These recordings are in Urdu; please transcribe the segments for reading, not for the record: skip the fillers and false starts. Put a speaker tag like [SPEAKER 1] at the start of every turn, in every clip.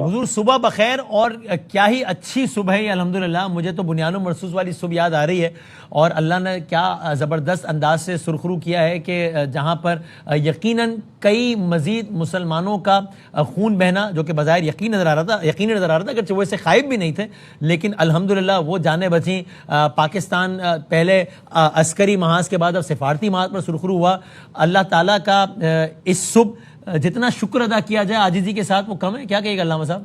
[SPEAKER 1] حضور صبح بخیر، اور کیا ہی اچھی صبح ہے الحمدللہ. مجھے تو بنیان و مرصوص والی صبح یاد آ رہی ہے، اور اللہ نے کیا زبردست انداز سے سرخرو کیا ہے کہ جہاں پر یقیناً کئی مزید مسلمانوں کا خون بہنا، جو کہ بظاہر یقینی نظر آ رہا تھا اگرچہ وہ اسے خائب بھی نہیں تھے، لیکن الحمدللہ وہ جانیں بچیں. پاکستان پہلے عسکری محاذ کے بعد اب سفارتی محاذ پر سرخرو ہوا. اللہ تعالیٰ کا اس صبح جتنا شکر ادا کیا جائے عاجزی کے ساتھ وہ کم ہے. کیا کہے گا علامہ صاحب؟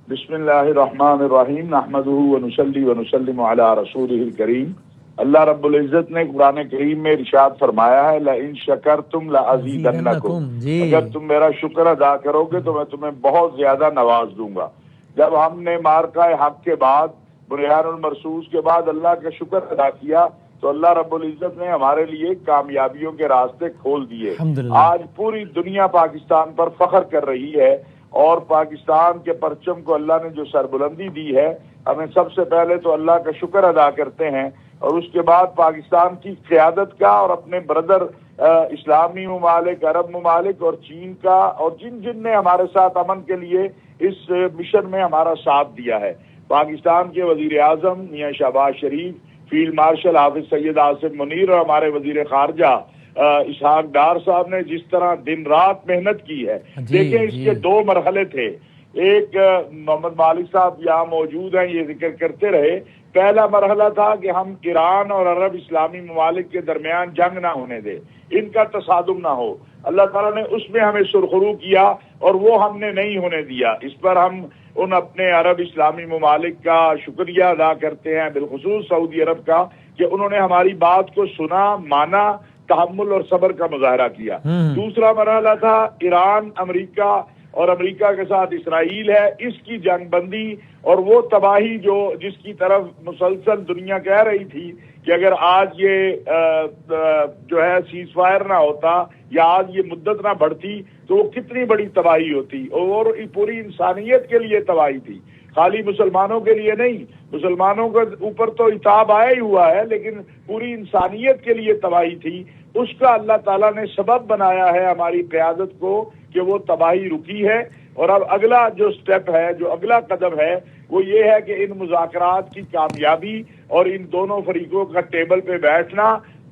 [SPEAKER 2] بسم اللہ الرحمن الرحیم، نحمدہ ونصلی ونسلم علی رسولہ الکریم. اللہ رب العزت نے قرآن کریم میں ارشاد فرمایا ہے لئن شکرتم لازیدنکم، اگر تم میرا شکر ادا کرو گے تو میں تمہیں بہت زیادہ نواز دوں گا. جب ہم نے مارکہ حق کے بعد، بنیان المرصوص کے بعد اللہ کا شکر ادا کیا تو اللہ رب العزت نے ہمارے لیے کامیابیوں کے راستے کھول دیے. آج پوری دنیا پاکستان پر فخر کر رہی ہے، اور پاکستان کے پرچم کو اللہ نے جو سربلندی دی ہے، ہمیں سب سے پہلے تو اللہ کا شکر ادا کرتے ہیں، اور اس کے بعد پاکستان کی قیادت کا اور اپنے بردر اسلامی ممالک، عرب ممالک اور چین کا، اور جن نے ہمارے ساتھ امن کے لیے اس مشن میں ہمارا ساتھ دیا ہے. پاکستان کے وزیر اعظم میاں شہباز شریف، فیلڈ مارشل حافظ سید آصف منیر، اور ہمارے وزیر خارجہ اسحاق ڈار صاحب نے جس طرح دن رات محنت کی ہے. دیکھیں اس کے دو مرحلے تھے. ایک محمد مالک صاحب یہاں موجود ہیں، یہ ذکر کرتے رہے. پہلا مرحلہ تھا کہ ہم ایران اور عرب اسلامی ممالک کے درمیان جنگ نہ ہونے دے، ان کا تصادم نہ ہو. اللہ تعالیٰ نے اس میں ہمیں سرخرو کیا اور وہ ہم نے نہیں ہونے دیا. اس پر ہم ان اپنے عرب اسلامی ممالک کا شکریہ ادا کرتے ہیں، بالخصوص سعودی عرب کا، کہ انہوں نے ہماری بات کو سنا، مانا، تحمل اور صبر کا مظاہرہ کیا. دوسرا مرحلہ تھا ایران، امریکہ اور امریکہ کے ساتھ اسرائیل ہے، اس کی جنگ بندی اور وہ تباہی جس کی طرف مسلسل دنیا کہہ رہی تھی کہ اگر آج یہ جو ہے سیز فائر نہ ہوتا یا آج یہ مدت نہ بڑھتی تو وہ کتنی بڑی تباہی ہوتی، اور پوری انسانیت کے لیے تباہی تھی، خالی مسلمانوں کے لیے نہیں. مسلمانوں کے اوپر تو عتاب آیا ہی ہوا ہے، لیکن پوری انسانیت کے لیے تباہی تھی. اس کا اللہ تعالیٰ نے سبب بنایا ہے ہماری قیادت کو کہ وہ تباہی رکی ہے. اور اب اگلا جو سٹیپ ہے، جو اگلا قدم ہے، وہ یہ ہے کہ ان مذاکرات کی کامیابی اور ان دونوں فریقوں کا ٹیبل پہ بیٹھنا،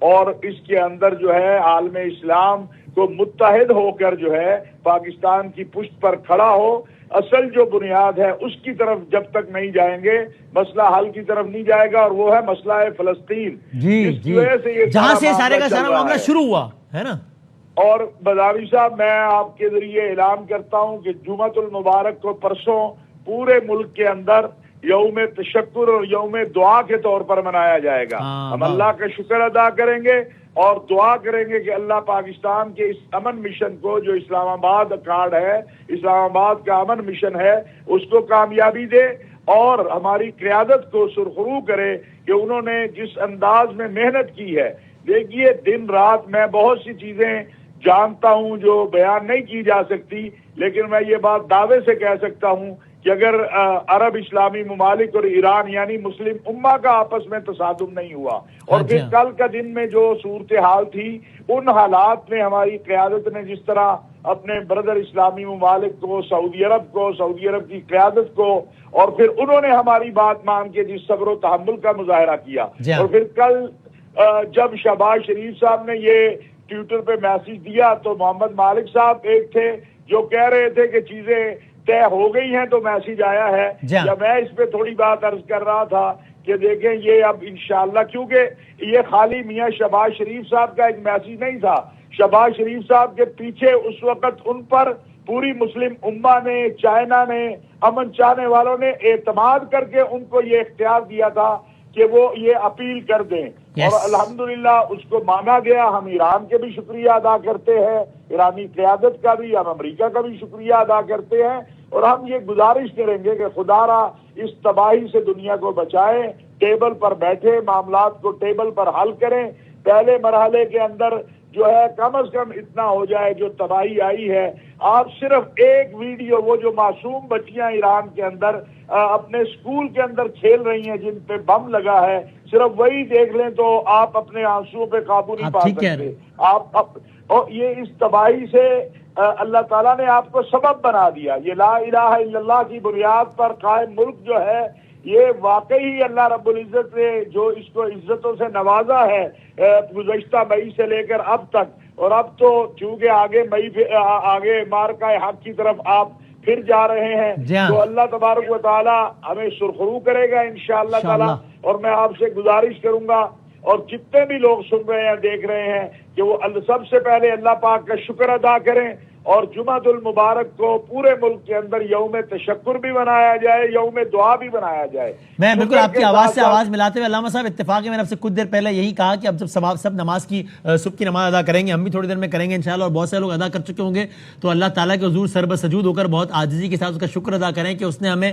[SPEAKER 2] اور اس کے اندر جو ہے عالم اسلام کو متحد ہو کر جو ہے پاکستان کی پشت پر کھڑا ہو. اصل جو بنیاد ہے اس کی طرف جب تک نہیں جائیں گے، مسئلہ حل کی طرف نہیں جائے گا، اور وہ ہے مسئلہ فلسطین،
[SPEAKER 1] جہاں سے سارے کا سارا معاملہ شروع ہوا ہے نا. اور
[SPEAKER 2] بداوی صاحب، میں آپ کے ذریعے اعلان کرتا ہوں کہ جمعۃ المبارک کو پرسوں پورے ملک کے اندر یوم تشکر اور یوم دعا کے طور پر منایا جائے گا. ہم اللہ کا شکر ادا کریں گے اور دعا کریں گے کہ اللہ پاکستان کے اس امن مشن کو، جو اسلام آباد کارڈ ہے، اسلام آباد کا امن مشن ہے، اس کو کامیابی دے، اور ہماری قیادت کو سرخرو کرے کہ انہوں نے جس انداز میں محنت کی ہے. دیکھیے دن رات میں بہت سی چیزیں جانتا ہوں جو بیان نہیں کی جا سکتی، لیکن میں یہ بات دعوے سے کہہ سکتا ہوں کہ اگر عرب اسلامی ممالک اور ایران یعنی مسلم امہ کا آپس میں تصادم نہیں ہوا، اور پھر کل کا دن میں جو صورتحال تھی، ان حالات میں ہماری قیادت نے جس طرح اپنے بردر اسلامی ممالک کو، سعودی عرب کی قیادت کو، اور پھر انہوں نے ہماری بات مان کے جس صبر و تحمل کا مظاہرہ کیا. اور پھر کل جب شہباز شریف صاحب نے یہ ٹویٹر پہ میسج دیا تو محمد مالک صاحب ایک تھے جو کہہ رہے تھے کہ چیزیں طے ہو گئی ہیں تو میسج آیا ہے. یا میں اس پہ تھوڑی بات عرض کر رہا تھا کہ دیکھیں یہ اب انشاءاللہ، کیونکہ یہ خالی میاں شہباز شریف صاحب کا ایک میسج نہیں تھا. شہباز شریف صاحب کے پیچھے اس وقت ان پر پوری مسلم امہ نے، چائنا نے، امن چاہنے والوں نے اعتماد کر کے ان کو یہ اختیار دیا تھا کہ وہ یہ اپیل کر دیں. اور الحمدللہ اس کو مانا گیا. ہم ایران کے بھی شکریہ ادا کرتے ہیں، ایرانی قیادت کا بھی، ہم امریکہ کا بھی شکریہ ادا کرتے ہیں، اور ہم یہ گزارش کریں گے کہ خدا را اس تباہی سے دنیا کو بچائے، ٹیبل پر بیٹھے، معاملات کو ٹیبل پر حل کریں. پہلے مرحلے کے اندر جو ہے کم از کم اتنا ہو جائے، جو تباہی آئی ہے، آپ صرف ایک ویڈیو، وہ جو معصوم بچیاں ایران کے اندر اپنے اسکول کے اندر کھیل رہی ہیں جن پہ بم لگا ہے، صرف وہی دیکھ لیں تو آپ اپنے آنسوؤں پہ قابو نہیں پا سکتے. اور یہ اس تباہی سے اللہ تعالیٰ نے آپ کو سبب بنا دیا. یہ لا الہ الا اللہ کی بنیاد پر قائم ملک جو ہے یہ واقعی اللہ رب العزت نے جو اس کو عزتوں سے نوازا ہے گزشتہ مئی سے لے کر اب تک. اور اب تو چونکہ آگے مارکہ حق کی طرف آپ پھر جا رہے ہیں تو اللہ تبارک و تعالی ہمیں سرخرو کرے گا انشاءاللہ تعالی. اور میں آپ سے گزارش کروں گا اور جتنے بھی لوگ سن رہے ہیں دیکھ رہے ہیں کہ وہ سب سے پہلے اللہ پاک کا شکر ادا کریں اور جمعۃ المبارک کو پورے ملک کے اندر یوم تشکر بھی بنایا جائے, یوم دعا بھی بنایا جائے.
[SPEAKER 1] میں بالکل آپ کی آواز سے آواز ملاتے ہوئے علامہ صاحب اتفاق ہے, میں نے آپ سے کچھ دیر پہلے یہی کہا کہ اب جب سب نماز کی صبح کی نماز ادا کریں گے, ہم بھی تھوڑی دیر میں کریں گے انشاءاللہ, اور بہت سے لوگ ادا کر چکے ہوں گے, تو اللہ تعالیٰ کے حضور سر بسجود ہو کر بہت عاجزی کے ساتھ اس کا شکر ادا کریں کہ اس نے ہمیں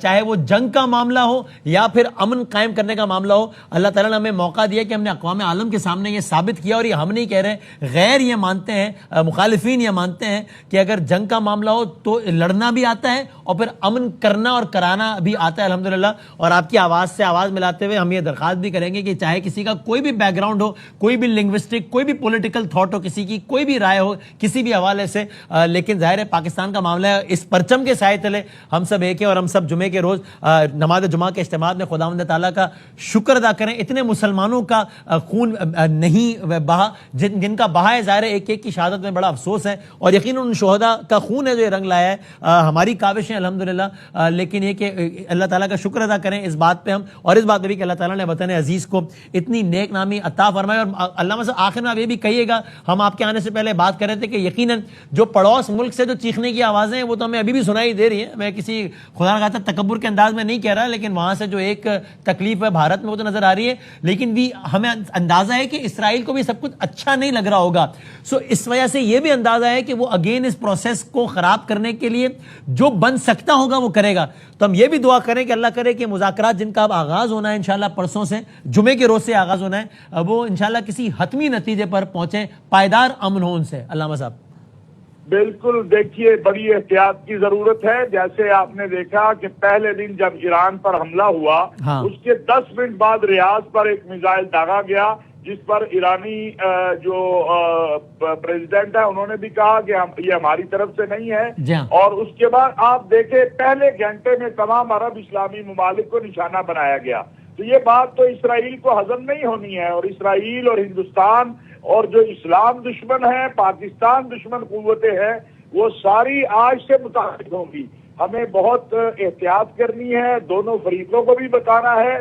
[SPEAKER 1] چاہے وہ جنگ کا معاملہ ہو یا پھر امن قائم کرنے کا معاملہ ہو, اللہ تعالیٰ نے ہمیں موقع دیا کہ ہم نے اقوام عالم کے سامنے یہ ثابت کیا. اور یہ ہم نہیں کہہ رہے, غیر یہ مانتے ہیں, مخالفین یہ مانتے ہیں کہ اگر جنگ کا معاملہ ہو تو لڑنا بھی آتا ہے اور پھر امن کرنا اور کرانا بھی آتا ہے الحمدللہ. اور آپ کی آواز سے آواز ملاتے ہوئے ہم یہ درخواست بھی کریں گے کہ چاہے کسی کا کوئی بھی بیک گراؤنڈ ہو, کوئی بھی لنگوسٹک, کوئی بھی پولیٹیکل تھاٹ ہو, کسی کی کوئی بھی رائے ہو کسی بھی حوالے سے, لیکن ظاہر ہے پاکستان کا معاملہ ہے, اس پرچم کے سائے تلے ہم سب ایک ہیں اور ہم سب جمعے کے روز نماز جمعہ کے اجتماع میں خداوند تعالیٰ کا شکر ادا کریں. اتنے مسلمانوں کا خون نہیں بہا جن کا بہا ہے, ظاہر ہے ایک ایک کی شہادت میں بڑا افسوس ہے, اور یقیناً ان شہداء کا خون ہے جو یہ رنگ لایا ہے. ہماری کاوش ہے الحمدللہ, لیکن یہ کہ اللہ تعالیٰ کا شکر ادا کریں اس بات پہ ہم, اور اس بات پہ بھی کہ اللہ تعالیٰ نے وطن عزیز کو اتنی نیک نامی عطا فرمائے. اور علامہ صاحب آخر میں آپ یہ بھی کہیے گا, ہم آپ کے آنے سے پہلے بات کر رہے تھے کہ یقیناً جو پڑوس ملک سے جو چیخنے کی آوازیں ہیں وہ تو ہمیں ابھی بھی سنائی دے رہی ہیں. میں کسی خدا نخواستہ تکبر کے انداز میں نہیں کہہ رہا, لیکن وہاں سے جو ایک تکلیف ہے بھارت میں وہ تو نظر آ رہی ہے, لیکن بھی ہمیں اندازہ ہے کہ اسرائیل کو بھی سب کچھ اچھا نہیں لگ رہا ہوگا. سو اس وجہ سے یہ بھی اندازہ ہے کہ وہ اگین اس پروسیس کو خراب کرنے کے لیے جو بن سکتا ہوگا وہ کرے گا. تو ہم یہ بھی دعا کریں کہ اللہ کرے کہ مذاکرات جن کا اب آغاز ہونا ہے انشاءاللہ پرسوں سے, جمعے کے روز سے آغاز ہونا ہے, وہ انشاءاللہ کسی حتمی نتیجے پر پہنچیں, پائیدار امن ہو ان سے. علامہ صاحب
[SPEAKER 2] بالکل, دیکھیے بڑی احتیاط کی ضرورت ہے. جیسے آپ نے دیکھا کہ پہلے دن جب ایران پر حملہ ہوا اس کے 10 منٹ بعد ریاض پر ایک میزائل داغا گیا, جس پر ایرانی جو پریزیڈنٹ ہے انہوں نے بھی کہا کہ یہ ہماری طرف سے نہیں ہے. اور اس کے بعد آپ دیکھیں پہلے گھنٹے میں تمام عرب اسلامی ممالک کو نشانہ بنایا گیا. تو یہ بات تو اسرائیل کو ہضم نہیں ہونی ہے, اور اسرائیل اور ہندوستان اور جو اسلام دشمن ہے, پاکستان دشمن قوتیں ہیں, وہ ساری آج سے متحد ہوں گی. ہمیں بہت احتیاط کرنی ہے, دونوں فریقوں کو بھی بتانا ہے,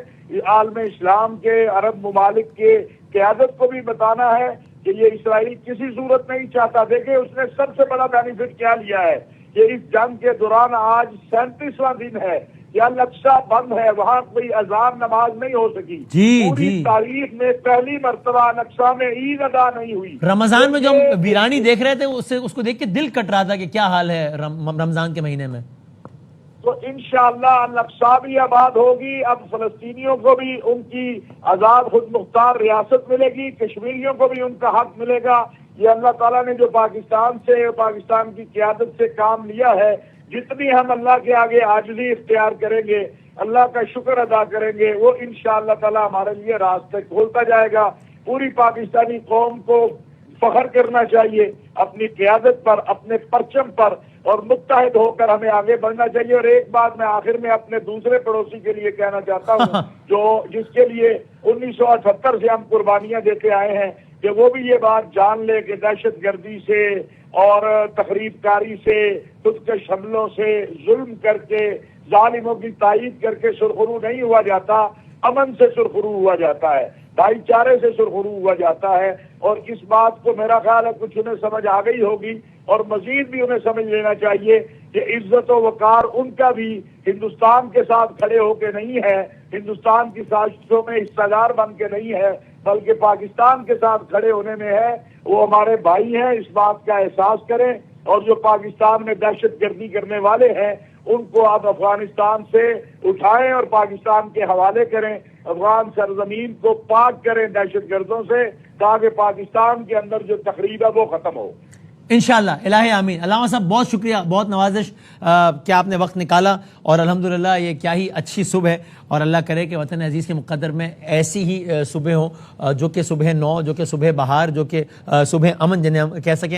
[SPEAKER 2] عالم اسلام کے عرب ممالک کے قیادت کو بھی بتانا ہے کہ یہ اسرائیل کسی صورت نہیں چاہتا. دیکھیں اس نے سب سے بڑا بینیفٹ کیا لیا ہے کہ اس جنگ کے دوران آج 37واں دن ہے, یا الاقصی بند ہے, وہاں کوئی اذان نماز نہیں ہو سکی. پوری تاریخ میں پہلی مرتبہ الاقصی میں عید ادا نہیں ہوئی.
[SPEAKER 1] رمضان میں جو ہم ویرانی دیکھ رہے تھے اس کو دیکھ کے دل کٹ رہا تھا کہ کیا حال ہے رمضان کے مہینے میں.
[SPEAKER 2] تو انشاءاللہ الاقصی بھی آباد ہوگی. اب فلسطینیوں کو بھی ان کی آزاد خود مختار ریاست ملے گی, کشمیریوں کو بھی ان کا حق ملے گا. یہ اللہ تعالیٰ نے جو پاکستان سے, پاکستان کی قیادت سے کام لیا ہے, جتنی ہم اللہ کے آگے عاجزی اختیار کریں گے, اللہ کا شکر ادا کریں گے, وہ انشاءاللہ تعالیٰ ہمارے لیے راستے کھولتا جائے گا. پوری پاکستانی قوم کو فخر کرنا چاہیے اپنی قیادت پر, اپنے پرچم پر, اور متحد ہو کر ہمیں آگے بڑھنا چاہیے. اور ایک بات میں آخر میں اپنے دوسرے پڑوسی کے لیے کہنا چاہتا ہوں جس کے لیے 1978 سے ہم قربانیاں دیتے آئے ہیں, کہ وہ بھی یہ بات جان لے کہ دہشت گردی سے اور تخریب کاری سے, خودکش حملوں سے, ظلم کر کے, ظالموں کی تائید کر کے سرخرو نہیں ہوا جاتا, امن سے سرخرو ہوا جاتا ہے, بھائی چارے سے سرخرو ہوا جاتا ہے. اور اس بات کو میرا خیال ہے کچھ انہیں سمجھ آ گئی ہوگی, اور مزید بھی انہیں سمجھ لینا چاہیے کہ عزت و وقار ان کا بھی ہندوستان کے ساتھ کھڑے ہو کے نہیں ہے, ہندوستان کی سازشوں میں حصہ دار بن کے نہیں ہے, بلکہ پاکستان کے ساتھ کھڑے ہونے میں ہے. وہ ہمارے بھائی ہیں, اس بات کا احساس کریں. اور جو پاکستان میں دہشت گردی کرنے والے ہیں ان کو آپ افغانستان سے اٹھائیں اور پاکستان کے حوالے کریں, افغان سرزمین کو پاک کریں دہشت گردوں سے, تاکہ پاکستان کے اندر جو تخریب ہے وہ ختم ہو.
[SPEAKER 1] انشاءاللہ الہی آمین. علامہ صاحب بہت شکریہ, بہت نوازش کہ آپ نے وقت نکالا, اور الحمدللہ یہ کیا ہی اچھی صبح ہے, اور اللہ کرے کہ وطن عزیز کے مقدر میں ایسی ہی صبح ہوں, جو کہ صبح نو, جو کہ صبح بہار, جو کہ صبح امن جنہیں ہم کہہ سکیں.